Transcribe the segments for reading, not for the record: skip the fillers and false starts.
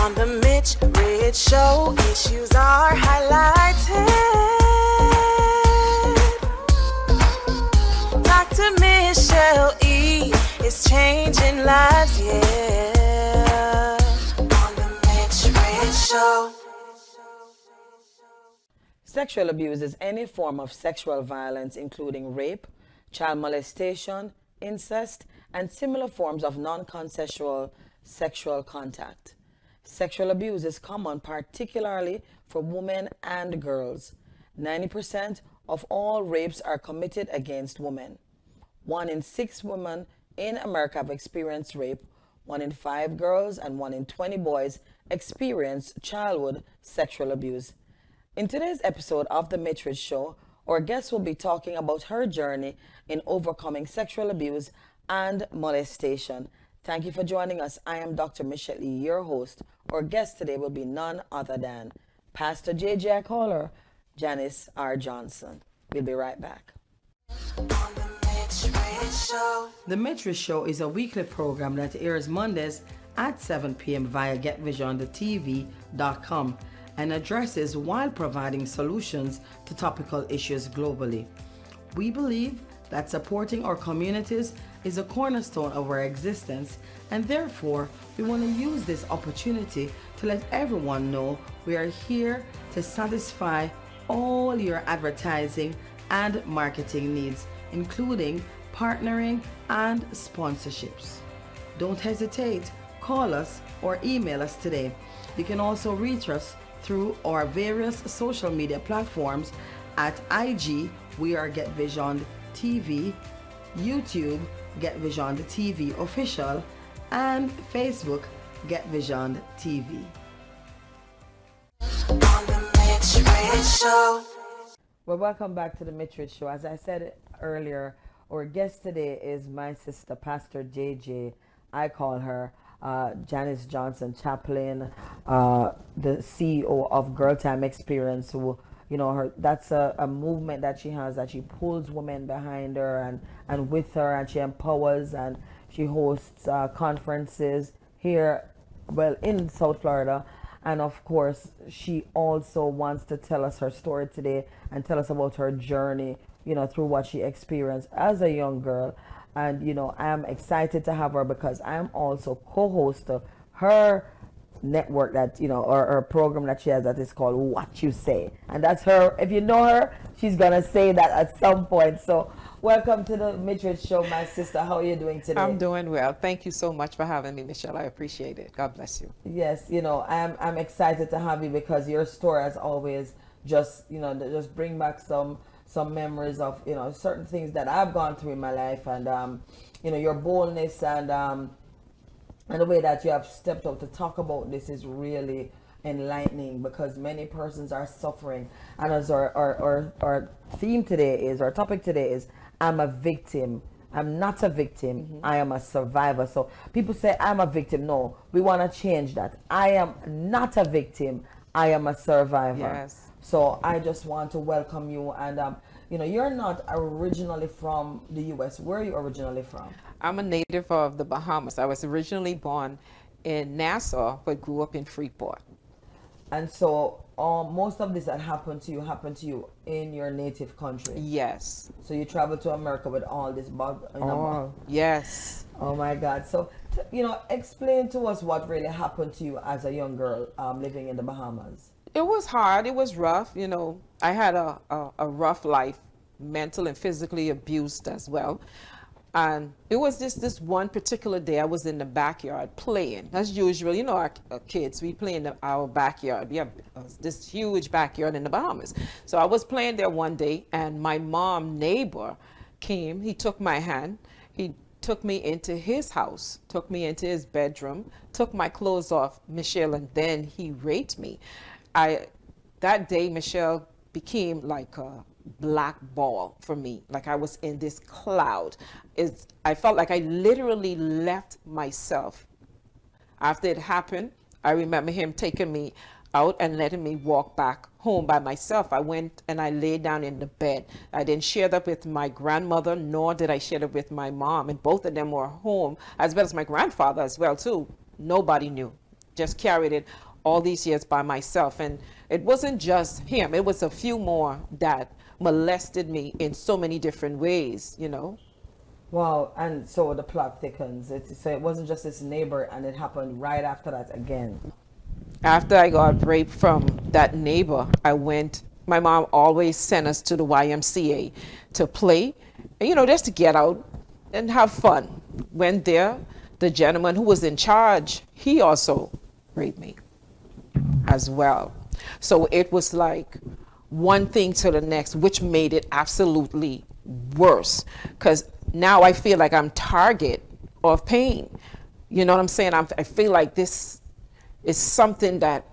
On the Mich Rich Show, issues are highlighted. Dr. Michelle E. is changing lives, yeah. On the Mich Rich Show. Sexual abuse is any form of sexual violence, including rape, child molestation, incest, and similar forms of non-consensual sexual contact. Sexual abuse is common particularly for women and girls. 90% of all rapes are committed against women. 1 in 6 women in America have experienced rape. 1 in 5 girls and 1 in 20 boys experience childhood sexual abuse. In today's episode of The Mich Rich Show, our guest will be talking about her journey in overcoming sexual abuse and molestation. Thank you for joining us. I am Dr. Michelle E., your host. Our guest today will be none other than Pastor J.J. I call her Janice R. Johnson. We'll be right back. The Mich Rich Show is a weekly program that airs Mondays at 7 p.m. via GetVisionedTV.com and addresses while providing solutions to topical issues globally. We believe that supporting our communities is a cornerstone of our existence, and therefore we want to use this opportunity to let everyone know we are here to satisfy all your advertising and marketing needs, including partnering and sponsorships. Don't hesitate, call us or email us today. You can also reach us through our various social media platforms at IG, we are GetVisionedTV, YouTube, GetVisionedTV Official, and Facebook, GetVisionedTV. Well, welcome back to the Mich Rich Show. As I said earlier, our guest today is my sister, Pastor JJ. I call her Janice Johnson Chaplin, the CEO of Girl Time Experience, who, you know, that's a movement that she has, that she pulls women behind her and with her, and she empowers, and she hosts conferences here, well, in South Florida. And of course, she also wants to tell us her story today and tell us about her journey, you know, through what she experienced as a young girl. And, you know, I'm excited to have her because I'm also co-host of her network that, you know, or program that she has that is called What You Say. And that's her. If you know her, she's going to say that at some point. So welcome to the Mich Rich Show, my sister. How are you doing today? I'm doing well. Thank you so much for having me, Michelle. I appreciate it. God bless you. Yes, you know, I'm excited to have you because your story has always just, you know, just bring back some memories of, you know, certain things that I've gone through in my life, and you know, your boldness and the way that you have stepped up to talk about this is really enlightening, because many persons are suffering. And as our theme today is, our topic today is, I'm a victim. I'm not a victim. I am a survivor. So people say I'm a victim. No, we want to change that. I am not a victim. I am a survivor. Yes. So I just want to welcome you. And, you know, you're not originally from the U.S. Where are you originally from? I'm a native of the Bahamas. I was originally born in Nassau, but grew up in Freeport. And so most of this that happened to you in your native country? Yes. So you traveled to America with all this bug? Yes. Oh, my God. So, you know, explain to us what really happened to you as a young girl living in the Bahamas. It was hard. It was rough. You know, I had a rough life, mental and physically abused as well. And it was just this one particular day I was in the backyard playing. As usual, you know, our kids, we play in our backyard. We have this huge backyard in the Bahamas. So I was playing there one day, and my mom neighbor came. He took my hand. He took me into his house, took me into his bedroom, took my clothes off, Michelle, and then he raped me. That day, Michelle, became like a black ball for me. Like I was in this cloud. I felt like I literally left myself. After it happened, I remember him taking me out and letting me walk back home by myself. I went and I lay down in the bed. I didn't share that with my grandmother, nor did I share that with my mom. And both of them were home, as well as my grandfather as well, too. Nobody knew. just carried it all these years by myself. And it wasn't just him, it was a few more that molested me in so many different ways, you know. Wow, and so the plot thickens. So it wasn't just this neighbor, and it happened right after that again. After I got raped from that neighbor, my mom always sent us to the YMCA to play, you know, just to get out and have fun. Went there, the gentleman who was in charge, he also raped me as well. So it was like one thing to the next, which made it absolutely worse. Because now I feel like I'm target of pain. You know what I'm saying? I feel like this is something that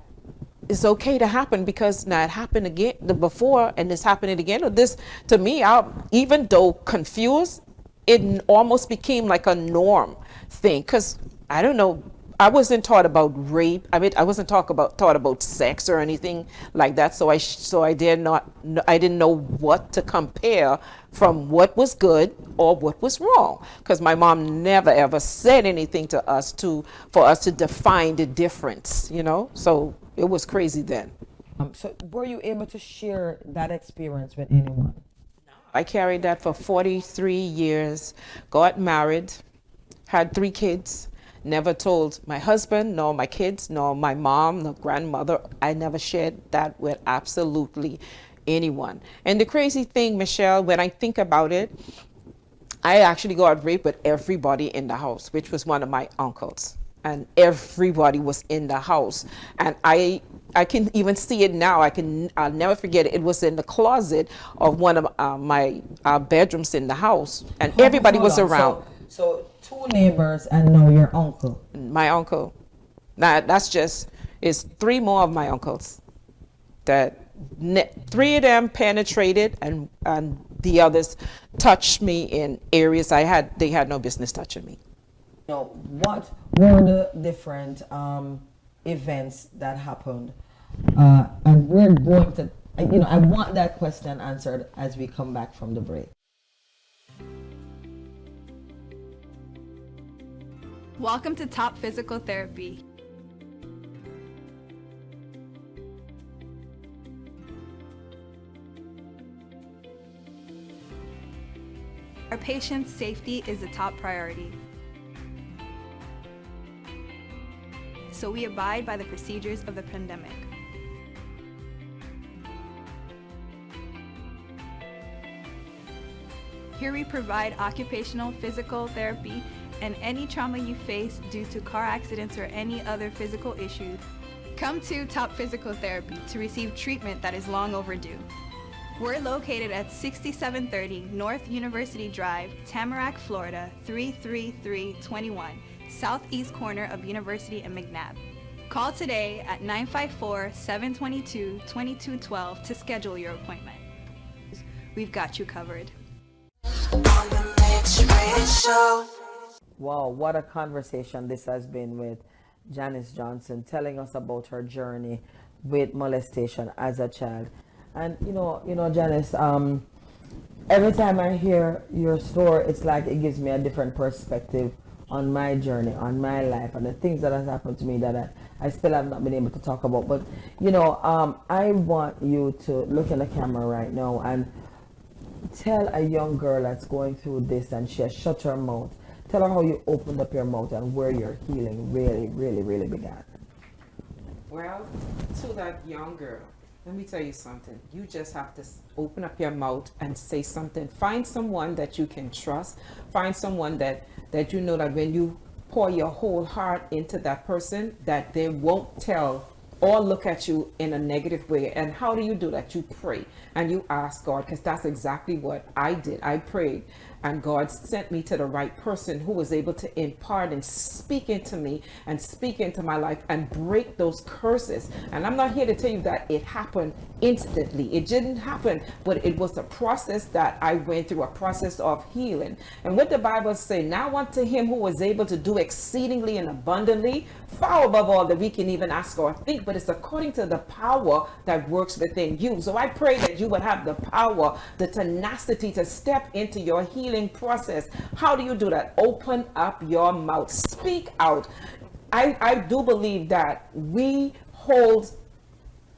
is okay to happen because now it happened again before and it's happening again. Or this, to me, even though confused, it almost became like a norm thing. Because I don't know, I wasn't taught about rape. I mean, I wasn't taught about sex or anything like that. So I didn't know what to compare from what was good or what was wrong. Because my mom never ever said anything to us for us to define the difference, you know. So it was crazy then. So were you able to share that experience with anyone? I carried that for 43 years, got married, had 3 kids, never told my husband, nor my kids, nor my mom, nor grandmother. I never shared that with absolutely anyone. And the crazy thing, Michelle, when I think about it, I actually got raped with everybody in the house, which was one of my uncles. And everybody was in the house. And I can even see it now. I'll never forget it. It was in the closet of one of my bedrooms in the house. And everybody was around. So 2 neighbors and now your uncle. My uncle. Now it's 3 more of my uncles. That 3 of them penetrated and the others touched me in areas they had no business touching me. You know, what were the different events that happened? And we're going to, I want that question answered as we come back from the break. Welcome to Top Physical Therapy. Our patients' safety is a top priority. So we abide by the procedures of the pandemic. Here we provide occupational physical therapy and any trauma you face due to car accidents or any other physical issues. Come to Top Physical Therapy to receive treatment that is long overdue. We're located at 6730 North University Drive, Tamarack, Florida 33321, southeast corner of University and McNabb. Call today at 954-722-2212 to schedule your appointment. We've got you covered. On the Mich Rich Show. Wow, what a conversation this has been with Janice Johnson, telling us about her journey with molestation as a child. And you know, Janice, every time I hear your story, it's like it gives me a different perspective on my journey, on my life, and the things that has happened to me that I still have not been able to talk about. But I want you to look in the camera right now and tell a young girl that's going through this and she has shut her mouth. Tell her how you opened up your mouth and where your healing really, really, really began. Well, to that young girl, let me tell you something. You just have to open up your mouth and say something. Find someone that you can trust. Find someone that you know that when you pour your whole heart into that person, that they won't tell or look at you in a negative way. And how do you do that? You pray and you ask God, because that's exactly what I did. I prayed and God sent me to the right person who was able to impart and speak into me and speak into my life and break those curses. And I'm not here to tell you that it happened instantly. It didn't happen, but it was a process that I went through, a process of healing. And what the Bible says, now unto him who was able to do exceedingly and abundantly, far above all that we can even ask or think, but it's according to the power that works within you. So I pray that you would have the power, the tenacity to step into your healing process. How do you do that? Open up your mouth, speak out. I do believe that we hold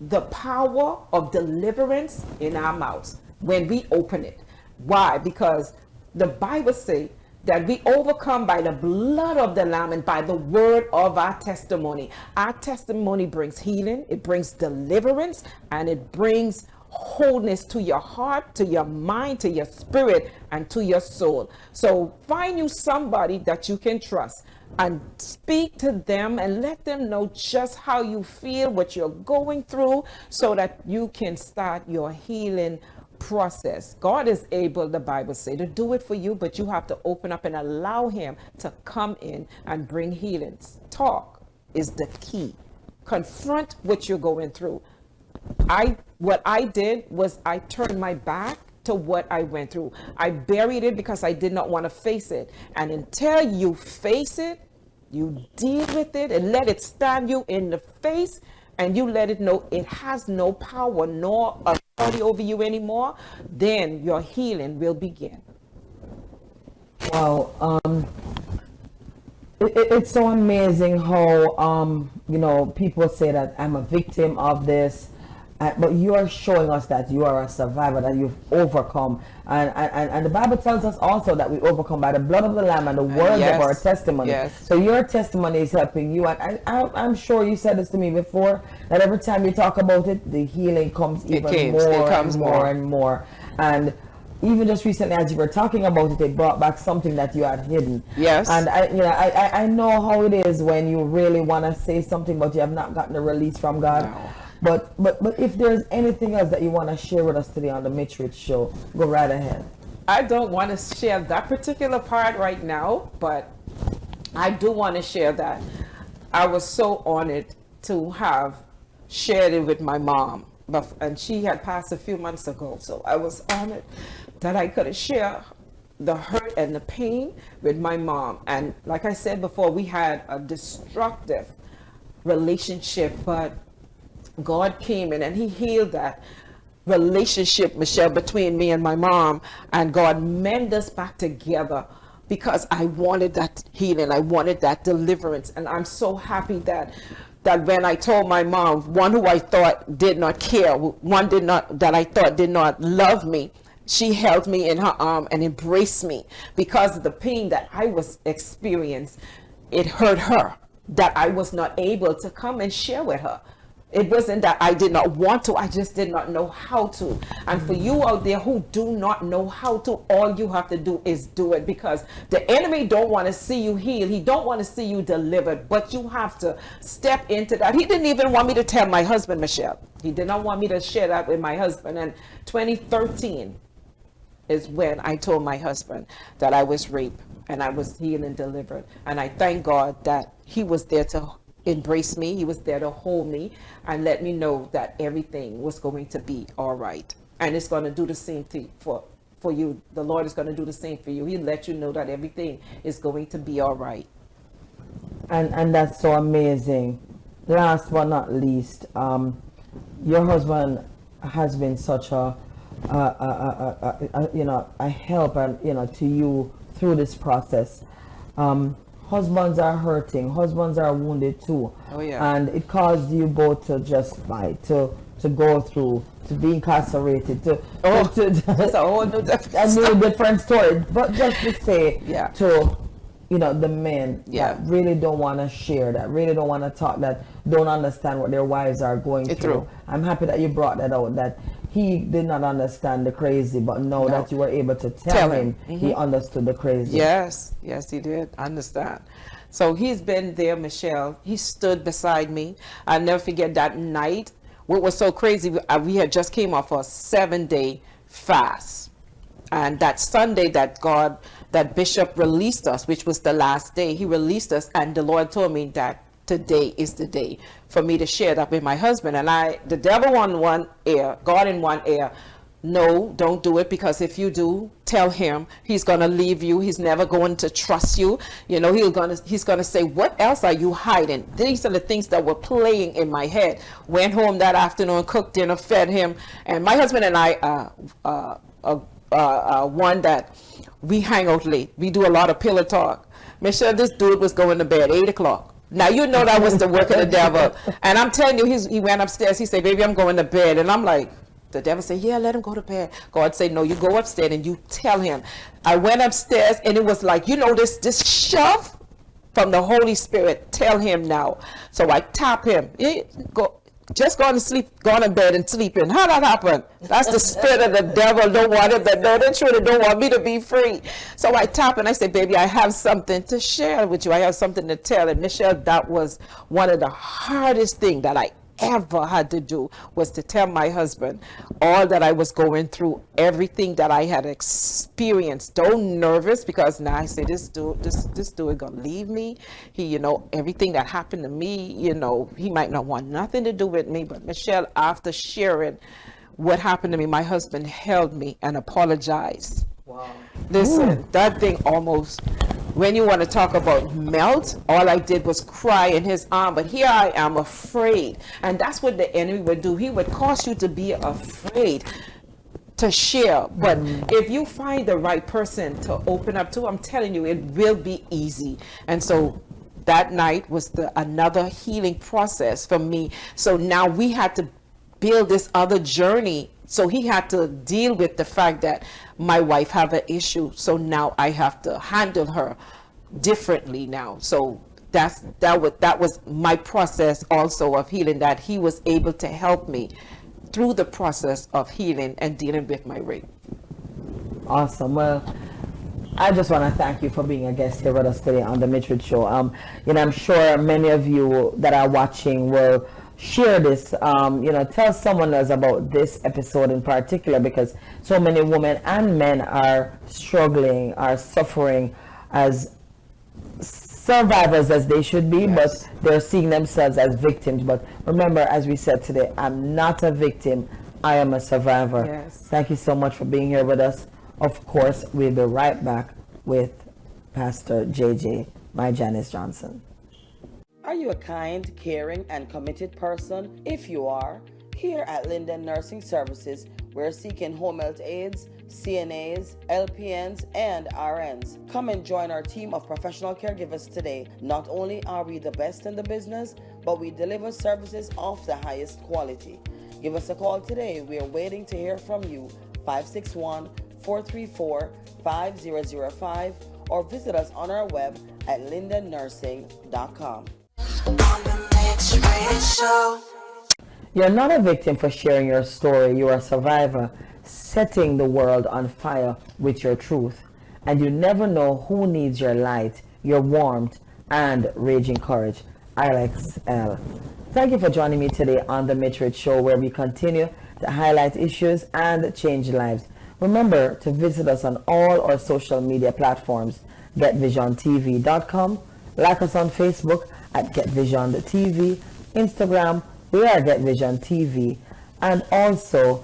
the power of deliverance in our mouths when we open it. Why? Because the Bible says that we overcome by the blood of the Lamb and by the word of our testimony. Our testimony brings healing, it brings deliverance, and it brings wholeness to your heart, to your mind, to your spirit, and to your soul. So find you somebody that you can trust and speak to them and let them know just how you feel, what you're going through, so that you can start your healing process. God is able, the Bible says, to do it for you, but you have to open up and allow him to come in and bring healings. Talk is the key. Confront what you're going through. What I did was I turned my back to what I went through. I buried it because I did not want to face it. And until you face it, you deal with it and let it stand you in the face, and you let it know it has no power nor authority over you anymore, then your healing will begin. Wow. It's so amazing how, people say that I'm a victim of this. But you are showing us that you are a survivor, that you've overcome. And the Bible tells us also that we overcome by the blood of the Lamb and the words of our testimony. Yes. So your testimony is helping you. And I'm sure you said this to me before, that every time you talk about it, the healing comes more and more. And even just recently, as you were talking about it, it brought back something that you had hidden. Yes. And I know how it is when you really want to say something, but you have not gotten a release from God. No. But if there's anything else that you want to share with us today on the Mich Rich Show, go right ahead. I don't want to share that particular part right now, but I do want to share that I was so honored to have shared it with my mom, and she had passed a few months ago. So I was honored that I could share the hurt and the pain with my mom. And like I said before, we had a destructive relationship, but God came in and he healed that relationship, Michelle, between me and my mom, and God mended us back together because I wanted that healing. I wanted that deliverance. And I'm so happy that when I told my mom, one who I thought did not care, that I thought did not love me, she held me in her arm and embraced me because of the pain that I was experiencing. It hurt her that I was not able to come and share with her. It wasn't that I did not want to, I just did not know how to. And for you out there who do not know how to, all you have to do is do it, because the enemy don't want to see you healed. He don't want to see you delivered, but you have to step into that. He didn't even want me to tell my husband, Michelle. He did not want me to share that with my husband. And 2013 is when I told my husband that I was raped and I was healed and delivered. And I thank God that he was there to embrace me. He was there to hold me and let me know that everything was going to be all right. And it's going to do the same thing for you. The Lord is going to do the same for you. He'll let you know that everything is going to be all right. And that's so amazing. Last but not least, your husband has been such a help and to you through this process. Husbands are hurting, husbands are wounded too. Oh, yeah. And it caused you both to just fight, to go through, to be incarcerated, that's a whole new different story. But just to say, yeah, to the men yeah, that really don't want to share, that really don't want to talk, that don't understand what their wives are going through. I'm happy that you brought that out, that he did not understand the crazy, but now that you were able to tell him, he understood the crazy. Yes, he did understand. So he's been there, Michelle. He stood beside me. I'll never forget that night. What was so crazy, we had just came off a 7-day fast. And that Sunday that Bishop released us, which was the last day, he released us, and the Lord told me that today is the day for me to share that with my husband. And the devil on one ear, God in one ear. No, don't do it, because if you do, tell him, he's going to leave you. He's never going to trust you. He's going to say, what else are you hiding? These are the things that were playing in my head. Went home that afternoon, cooked dinner, fed him. And my husband and I one that we hang out late. We do a lot of pillow talk. Michelle, this dude was going to bed 8 o'clock. Now, you know that was the work of the devil. And I'm telling you, he went upstairs. He said, baby, I'm going to bed. And I'm like, the devil said, yeah, let him go to bed. God said, no, you go upstairs and you tell him. I went upstairs, and it was like, you know, this shove from the Holy Spirit. Tell him now. So I tap him. Just go to sleep, go on to bed and sleep in. How that happen? That's the spirit of the devil. Don't want it. They truly don't want me to be free. So I tap and I say, baby, I have something to share with you. I have something to tell. And Michelle, that was one of the hardest things that I ever had to do, was to tell my husband all that I was going through, everything that I had experienced. So nervous, because now I say, this dude gonna leave me. He, you know, everything that happened to me, you know, he might not want nothing to do with me. But Michelle, after sharing what happened to me, my husband held me and apologized. Wow. Listen, that thing almost, when you want to talk about melt, all I did was cry in his arm. But here I am afraid. And that's what the enemy would do. He would cause you to be afraid to share. But if you find the right person to open up to, I'm telling you, it will be easy. And so that night was another healing process for me. So now we had to build this other journey. So he had to deal with the fact that my wife have an issue. So now I have to handle her differently now. So that was my process also of healing, that he was able to help me through the process of healing and dealing with my rape. Awesome. Well, I just want to thank you for being a guest here with us today on the Mich Rich Show. You know, I'm sure many of you that are watching will share this, you know, tell someone else about this episode in particular, because so many women and men are struggling, are suffering as survivors as they should be, yes, but they're seeing themselves as victims. But remember, as we said today, I'm not a victim, I am a survivor. Yes. Thank you so much for being here with us. Of course, we'll be right back with Pastor JJ, my Janice Johnson. Are you a kind, caring, and committed person? If you are, here at Linden Nursing Services, we're seeking home health aides, CNAs, LPNs, and RNs. Come and join our team of professional caregivers today. Not only are we the best in the business, but we deliver services of the highest quality. Give us a call today. We are waiting to hear from you. 561-434-5005, or visit us on our web at lindennursing.com. On the Mich Rich Show. You're not a victim for sharing your story. You're a survivor, setting the world on fire with your truth. And you never know who needs your light, your warmth, and raging courage. Alex L. Thank you for joining me today on the Mich Rich Show, where we continue to highlight issues and change lives. Remember to visit us on all our social media platforms, GetVisionedTV.com, like us on Facebook at GetVisionedTV, Instagram, we are GetVisionedTV, and also,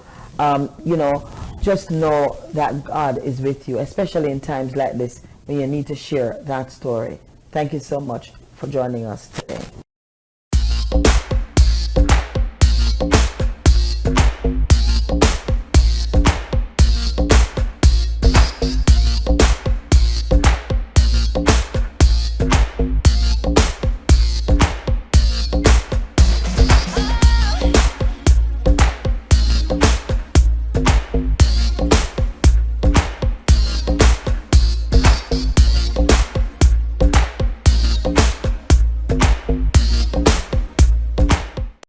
you know, just know that God is with you, especially in times like this when you need to share that story. Thank you so much for joining us today.